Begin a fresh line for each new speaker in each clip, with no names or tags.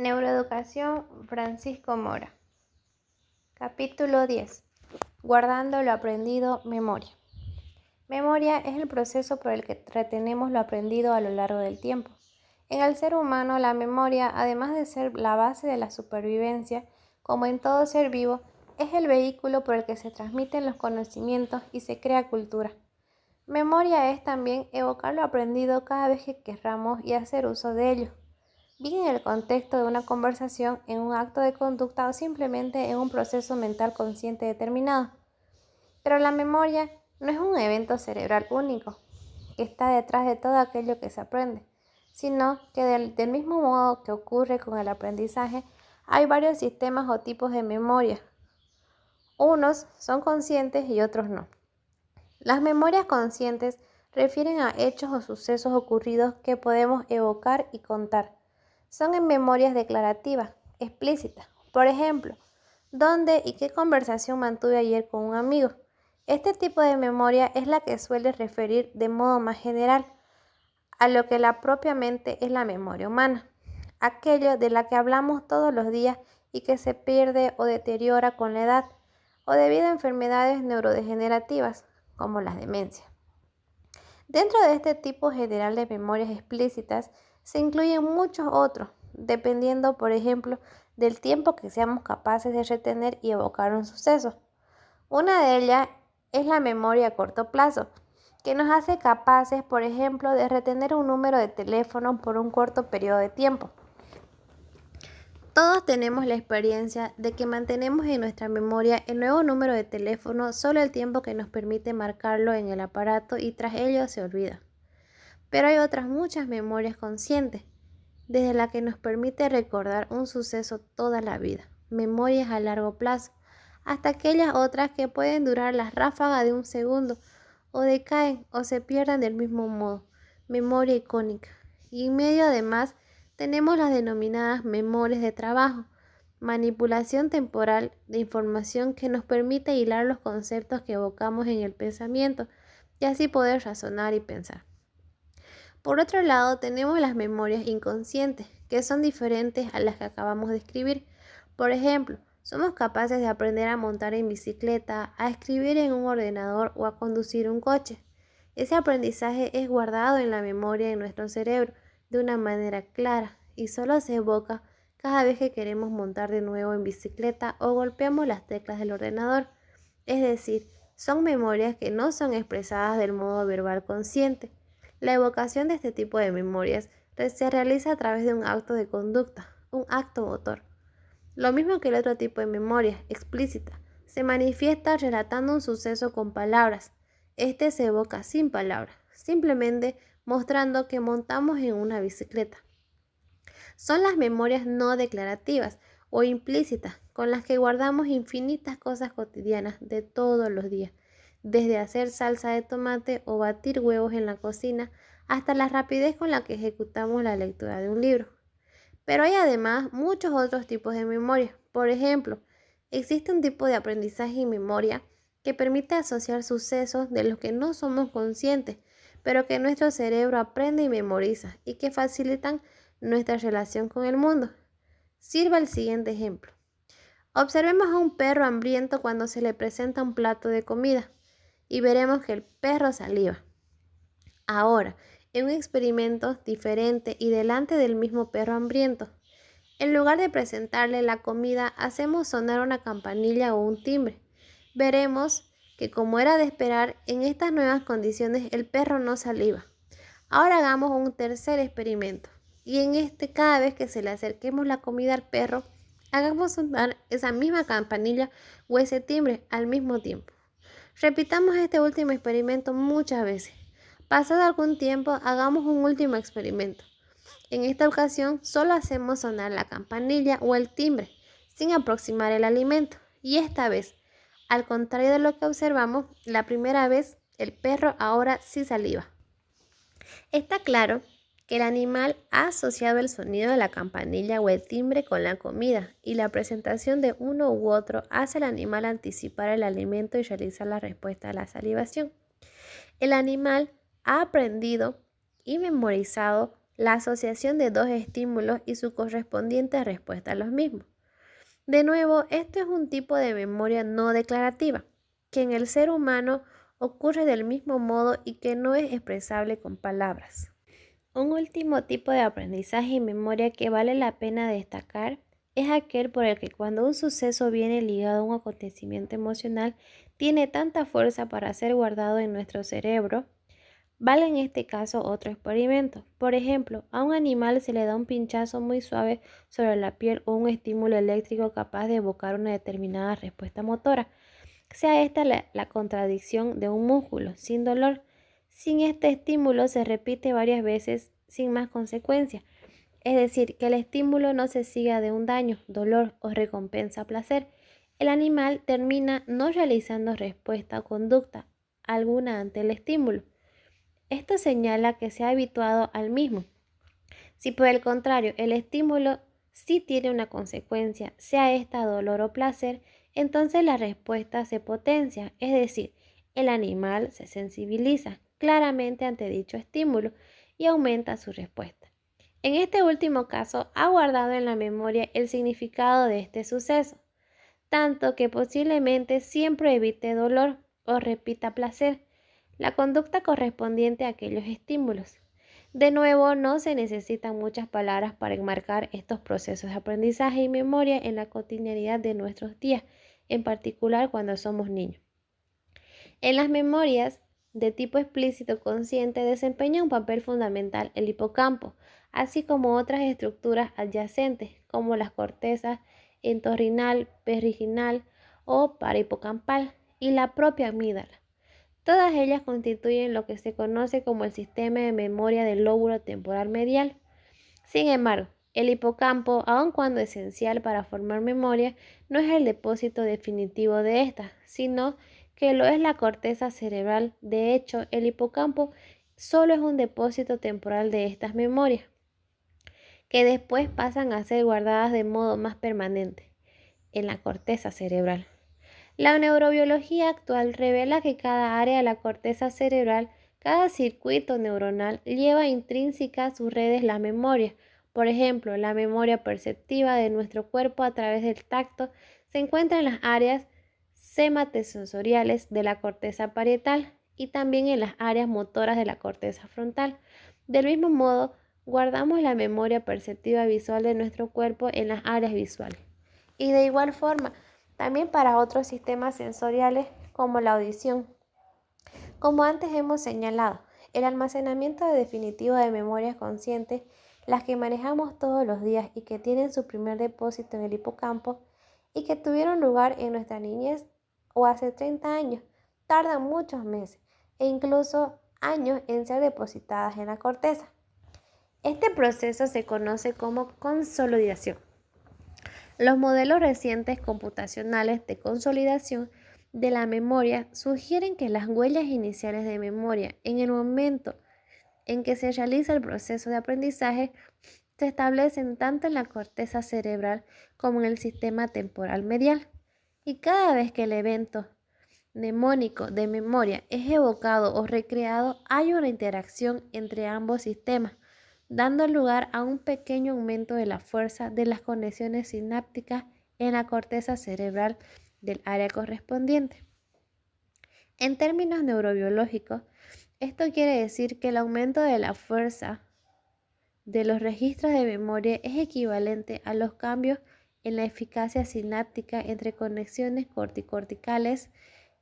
Neuroeducación, Francisco Mora. Capítulo 10. Guardando lo aprendido, memoria. Memoria es el proceso por el que retenemos lo aprendido a lo largo del tiempo. En el ser humano, la memoria, además de ser la base de la supervivencia, como en todo ser vivo, es el vehículo por el que se transmiten los conocimientos y se crea cultura. Memoria es también evocar lo aprendido cada vez que querramos y hacer uso de ello, bien en el contexto de una conversación, en un acto de conducta o simplemente en un proceso mental consciente determinado. Pero la memoria no es un evento cerebral único que está detrás de todo aquello que se aprende, sino que del mismo modo que ocurre con el aprendizaje, hay varios sistemas o tipos de memoria. Unos son conscientes y otros no. Las memorias conscientes refieren a hechos o sucesos ocurridos que podemos evocar y contar. Son en memorias declarativas, explícitas. Por ejemplo, ¿dónde y qué conversación mantuve ayer con un amigo? Este tipo de memoria es la que suele referir de modo más general a lo que propiamente es la memoria humana, aquello de la que hablamos todos los días y que se pierde o deteriora con la edad o debido a enfermedades neurodegenerativas como la demencia. Dentro de este tipo general de memorias explícitas se incluyen muchos otros, dependiendo, por ejemplo, del tiempo que seamos capaces de retener y evocar un suceso. Una de ellas es la memoria a corto plazo, que nos hace capaces, por ejemplo, de retener un número de teléfono por un corto periodo de tiempo. Todos tenemos la experiencia de que mantenemos en nuestra memoria el nuevo número de teléfono solo el tiempo que nos permite marcarlo en el aparato y tras ello se olvida. Pero hay otras muchas memorias conscientes, desde la que nos permite recordar un suceso toda la vida, memorias a largo plazo, hasta aquellas otras que pueden durar las ráfagas de un segundo, o decaen o se pierden del mismo modo, memoria icónica. Y en medio además tenemos las denominadas memorias de trabajo, manipulación temporal de información que nos permite hilar los conceptos que evocamos en el pensamiento y así poder razonar y pensar. Por otro lado, tenemos las memorias inconscientes, que son diferentes a las que acabamos de escribir. Por ejemplo, somos capaces de aprender a montar en bicicleta, a escribir en un ordenador o a conducir un coche. Ese aprendizaje es guardado en la memoria de nuestro cerebro de una manera clara y solo se evoca cada vez que queremos montar de nuevo en bicicleta o golpeamos las teclas del ordenador. Es decir, son memorias que no son expresadas del modo verbal consciente. La evocación de este tipo de memorias se realiza a través de un acto de conducta, un acto motor. Lo mismo que el otro tipo de memoria, explícita, se manifiesta relatando un suceso con palabras. Este se evoca sin palabras, simplemente mostrando que montamos en una bicicleta. Son las memorias no declarativas o implícitas, con las que guardamos infinitas cosas cotidianas de todos los días, desde hacer salsa de tomate o batir huevos en la cocina, hasta la rapidez con la que ejecutamos la lectura de un libro. Pero hay además muchos otros tipos de memoria. Por ejemplo, existe un tipo de aprendizaje y memoria que permite asociar sucesos de los que no somos conscientes, pero que nuestro cerebro aprende y memoriza y que facilitan nuestra relación con el mundo. Sirva el siguiente ejemplo. Observemos a un perro hambriento cuando se le presenta un plato de comida y veremos que el perro saliva. Ahora, en un experimento diferente y delante del mismo perro hambriento, en lugar de presentarle la comida, hacemos sonar una campanilla o un timbre. Veremos que, como era de esperar, en estas nuevas condiciones el perro no saliva. Ahora hagamos un tercer experimento y en este, cada vez que se le acerquemos la comida al perro, hagamos sonar esa misma campanilla o ese timbre al mismo tiempo. Repitamos este último experimento muchas veces. Pasado algún tiempo, hagamos un último experimento. En esta ocasión, solo hacemos sonar la campanilla o el timbre, sin aproximar el alimento. Y esta vez, al contrario de lo que observamos, la primera vez, el perro ahora sí saliva. Está claro que el animal ha asociado el sonido de la campanilla o el timbre con la comida, y la presentación de uno u otro hace al animal anticipar el alimento y realizar la respuesta a la salivación. El animal ha aprendido y memorizado la asociación de dos estímulos y su correspondiente respuesta a los mismos. De nuevo, esto es un tipo de memoria no declarativa, que en el ser humano ocurre del mismo modo y que no es expresable con palabras. Un último tipo de aprendizaje y memoria que vale la pena destacar es aquel por el que cuando un suceso viene ligado a un acontecimiento emocional, tiene tanta fuerza para ser guardado en nuestro cerebro. Vale en este caso otro experimento. Por ejemplo, a un animal se le da un pinchazo muy suave sobre la piel o un estímulo eléctrico capaz de evocar una determinada respuesta motora. Sea esta la contradicción de un músculo, sin dolor. Sin este estímulo se repite varias veces sin más consecuencia. Es decir, que el estímulo no se siga de un daño, dolor o recompensa placer. El animal termina no realizando respuesta o conducta alguna ante el estímulo. Esto señala que se ha habituado al mismo. Si por el contrario el estímulo sí tiene una consecuencia, sea esta dolor o placer, entonces la respuesta se potencia, es decir, el animal se sensibiliza claramente ante dicho estímulo y aumenta su respuesta. En este último caso, ha guardado en la memoria el significado de este suceso, tanto que posiblemente siempre evite dolor o repita placer, la conducta correspondiente a aquellos estímulos. De nuevo, no se necesitan muchas palabras para enmarcar estos procesos de aprendizaje y memoria en la cotidianidad de nuestros días, en particular cuando somos niños. En las memorias de tipo explícito consciente desempeña un papel fundamental el hipocampo, así como otras estructuras adyacentes como las cortezas entorrinal, periginal o parahipocampal y la propia amígdala. Todas ellas constituyen lo que se conoce como el sistema de memoria del lóbulo temporal medial. Sin embargo, el hipocampo, aun cuando esencial para formar memoria, no es el depósito definitivo de esta, sino que lo es la corteza cerebral. De hecho, el hipocampo solo es un depósito temporal de estas memorias, que después pasan a ser guardadas de modo más permanente en la corteza cerebral. La neurobiología actual revela que cada área de la corteza cerebral, cada circuito neuronal, lleva intrínsecas sus redes la memoria. Por ejemplo, la memoria perceptiva de nuestro cuerpo a través del tacto se encuentra en las áreas somatosensoriales de la corteza parietal y también en las áreas motoras de la corteza frontal. Del mismo modo, guardamos la memoria perceptiva visual de nuestro cuerpo en las áreas visuales. Y de igual forma, también para otros sistemas sensoriales como la audición. Como antes hemos señalado, el almacenamiento definitivo de memorias conscientes, las que manejamos todos los días y que tienen su primer depósito en el hipocampo y que tuvieron lugar en nuestra niñez o hace 30 años, tardan muchos meses e incluso años en ser depositadas en la corteza. Este proceso se conoce como consolidación. Los modelos recientes computacionales de consolidación de la memoria sugieren que las huellas iniciales de memoria en el momento en que se realiza el proceso de aprendizaje se establecen tanto en la corteza cerebral como en el sistema temporal medial. Y cada vez que el evento mnemónico de memoria es evocado o recreado, hay una interacción entre ambos sistemas, dando lugar a un pequeño aumento de la fuerza de las conexiones sinápticas en la corteza cerebral del área correspondiente. En términos neurobiológicos, esto quiere decir que el aumento de la fuerza de los registros de memoria es equivalente a los cambios en la eficacia sináptica entre conexiones corticorticales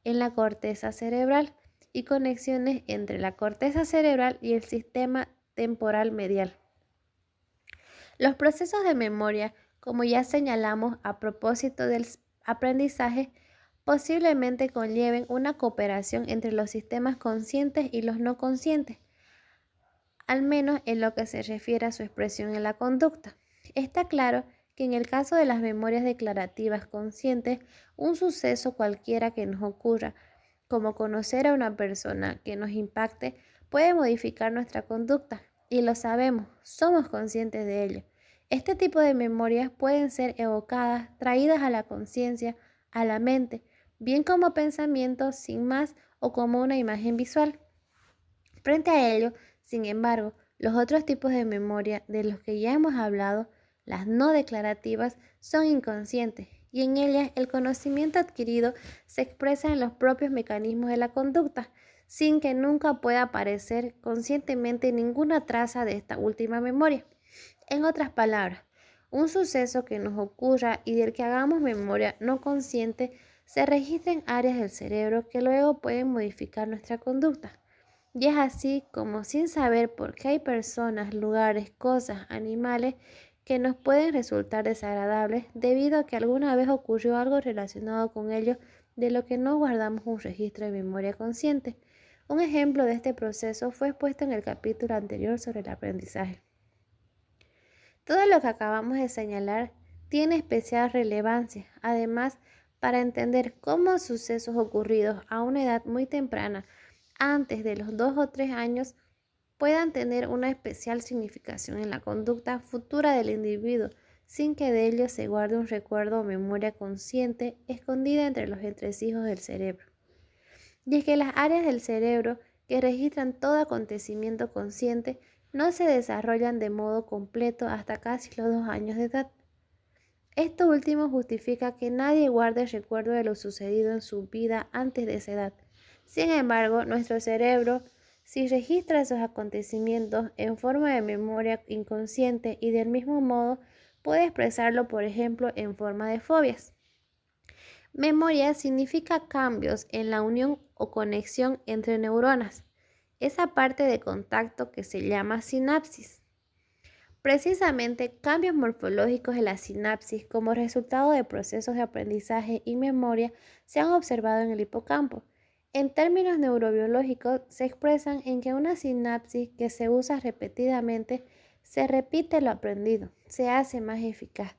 en la corteza cerebral y conexiones entre la corteza cerebral y el sistema temporal medial. Los procesos de memoria, como ya señalamos a propósito del aprendizaje, posiblemente conlleven una cooperación entre los sistemas conscientes y los no conscientes, al menos en lo que se refiere a su expresión en la conducta. Está claro que en el caso de las memorias declarativas conscientes, un suceso cualquiera que nos ocurra, como conocer a una persona que nos impacte, puede modificar nuestra conducta, y lo sabemos, somos conscientes de ello. Este tipo de memorias pueden ser evocadas, traídas a la conciencia, a la mente, bien como pensamientos sin más o como una imagen visual. Frente a ello, sin embargo, Los otros tipos de memoria de los que ya hemos hablado, las no declarativas, son inconscientes y en ellas el conocimiento adquirido se expresa en los propios mecanismos de la conducta, sin que nunca pueda aparecer conscientemente ninguna traza de esta última memoria. En otras palabras, un suceso que nos ocurra y del que hagamos memoria no consciente se registra en áreas del cerebro que luego pueden modificar nuestra conducta. Y es así como, sin saber por qué, hay personas, lugares, cosas, animales que nos pueden resultar desagradables debido a que alguna vez ocurrió algo relacionado con ellos de lo que no guardamos un registro de memoria consciente. Un ejemplo de este proceso fue expuesto en el capítulo anterior sobre el aprendizaje. Todo lo que acabamos de señalar tiene especial relevancia, además, para entender cómo sucesos ocurridos a una edad muy temprana, antes de los 2 o 3 años, puedan tener una especial significación en la conducta futura del individuo, sin que de ello se guarde un recuerdo o memoria consciente escondida entre los entresijos del cerebro. Y es que las áreas del cerebro que registran todo acontecimiento consciente no se desarrollan de modo completo hasta casi los 2 años de edad. Esto último justifica que nadie guarde recuerdo de lo sucedido en su vida antes de esa edad. Sin embargo, nuestro cerebro sí registra esos acontecimientos en forma de memoria inconsciente y del mismo modo puede expresarlo, por ejemplo, en forma de fobias. Memoria significa cambios en la unión o conexión entre neuronas, esa parte de contacto que se llama sinapsis. Precisamente, cambios morfológicos en la sinapsis como resultado de procesos de aprendizaje y memoria se han observado en el hipocampo. En términos neurobiológicos, se expresan en que una sinapsis que se usa repetidamente se repite lo aprendido, se hace más eficaz.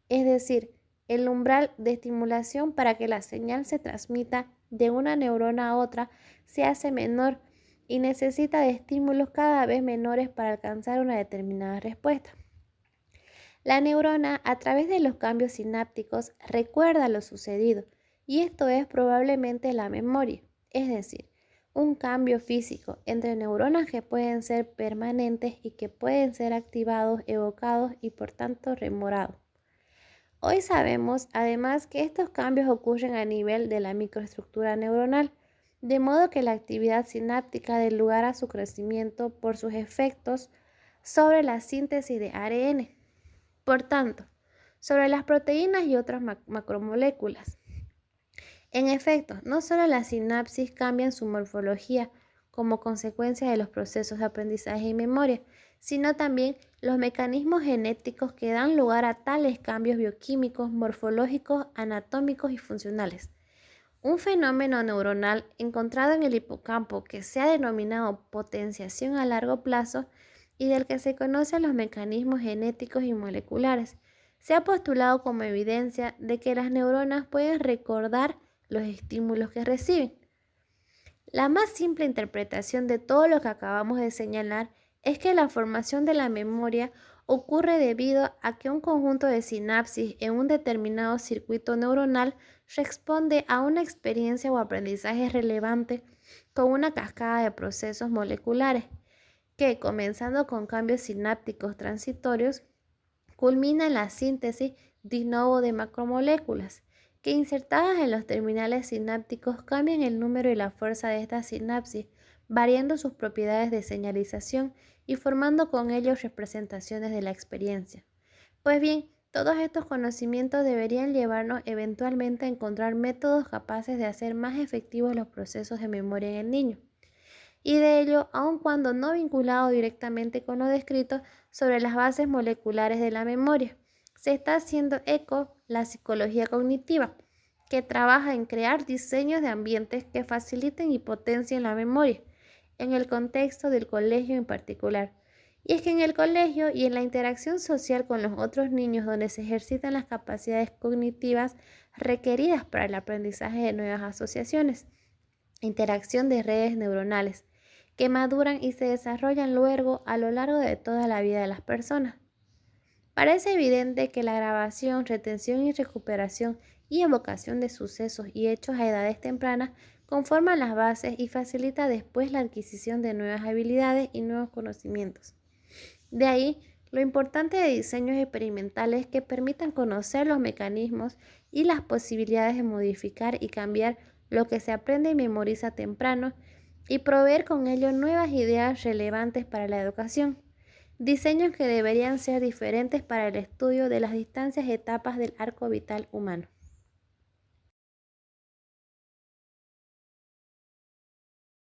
Es decir, el umbral de estimulación para que la señal se transmita de una neurona a otra se hace menor y necesita de estímulos cada vez menores para alcanzar una determinada respuesta. La neurona, a través de los cambios sinápticos, recuerda lo sucedido, y esto es probablemente la memoria, es decir, un cambio físico entre neuronas que pueden ser permanentes y que pueden ser activados, evocados y por tanto rememorados. Hoy sabemos además que estos cambios ocurren a nivel de la microestructura neuronal, de modo que la actividad sináptica da lugar a su crecimiento por sus efectos sobre la síntesis de ARN, por tanto, sobre las proteínas y otras macromoléculas. En efecto, no solo las sinapsis cambian su morfología como consecuencia de los procesos de aprendizaje y memoria, sino también los mecanismos genéticos que dan lugar a tales cambios bioquímicos, morfológicos, anatómicos y funcionales. Un fenómeno neuronal encontrado en el hipocampo que se ha denominado potenciación a largo plazo y del que se conocen los mecanismos genéticos y moleculares, se ha postulado como evidencia de que las neuronas pueden recordar los estímulos que reciben. La más simple interpretación de todo lo que acabamos de señalar es que la formación de la memoria ocurre debido a que un conjunto de sinapsis en un determinado circuito neuronal responde a una experiencia o aprendizaje relevante con una cascada de procesos moleculares que, comenzando con cambios sinápticos transitorios, culmina en la síntesis de novo de macromoléculas, que insertadas en los terminales sinápticos cambian el número y la fuerza de esta sinapsis, variando sus propiedades de señalización y formando con ellos representaciones de la experiencia. Pues bien, todos estos conocimientos deberían llevarnos eventualmente a encontrar métodos capaces de hacer más efectivos los procesos de memoria en el niño. Y de ello, aun cuando no vinculado directamente con lo descrito sobre las bases moleculares de la memoria, se está haciendo eco la psicología cognitiva, que trabaja en crear diseños de ambientes que faciliten y potencien la memoria, en el contexto del colegio en particular. Y es que en el colegio y en la interacción social con los otros niños donde se ejercitan las capacidades cognitivas requeridas para el aprendizaje de nuevas asociaciones, interacción de redes neuronales, que maduran y se desarrollan luego a lo largo de toda la vida de las personas. Parece evidente que la grabación, retención y recuperación y evocación de sucesos y hechos a edades tempranas conforman las bases y facilita después la adquisición de nuevas habilidades y nuevos conocimientos. De ahí, lo importante de diseños experimentales que permitan conocer los mecanismos y las posibilidades de modificar y cambiar lo que se aprende y memoriza temprano y proveer con ello nuevas ideas relevantes para la educación. Diseños que deberían ser diferentes para el estudio de las distintas etapas del arco vital humano.